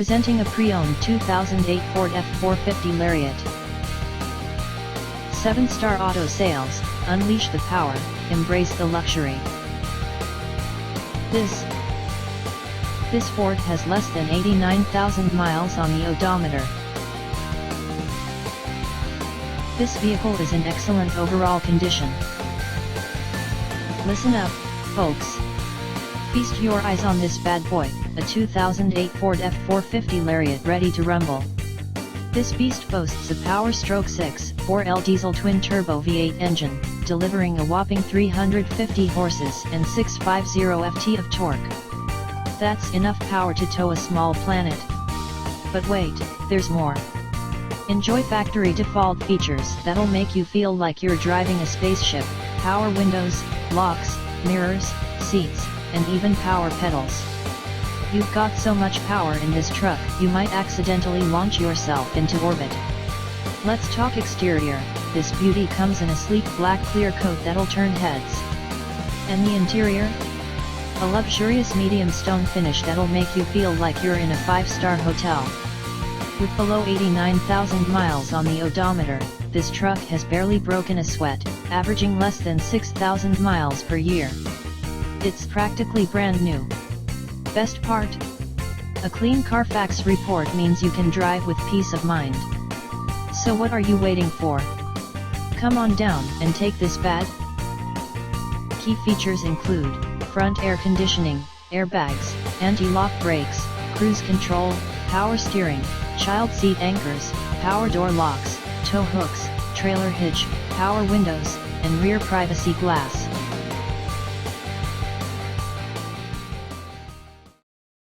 Presenting a pre-owned 2008 Ford F-450 Lariat. 7-star auto sales, unleash the power, embrace the luxury. This Ford has less than 89,000 miles on the odometer. This vehicle is in excellent overall condition. Listen up, folks. Feast your eyes on this bad boy, a 2008 Ford F-450 Lariat ready to rumble. This beast boasts a Power Stroke 6.4L diesel twin-turbo V8 engine, delivering a whopping 350 horses and 650 Ft of torque. That's enough power to tow a small planet. But wait, there's more. Enjoy factory default features that'll make you feel like you're driving a spaceship: power windows, locks, mirrors, seats, and even power pedals. You've got so much power in this truck, you might accidentally launch yourself into orbit. Let's talk exterior. This beauty comes in a sleek black clear coat that'll turn heads. And the interior? A luxurious medium stone finish that'll make you feel like you're in a 5-star hotel. With below 89,000 miles on the odometer, this truck has barely broken a sweat, averaging less than 6,000 miles per year. It's practically brand new. Best part? A clean Carfax report means you can drive with peace of mind. So what are you waiting for? Come on down and take this bad. Key features include front air conditioning, airbags, anti-lock brakes, cruise control, power steering, child seat anchors, power door locks, tow hooks, trailer hitch, power windows, and rear privacy glass.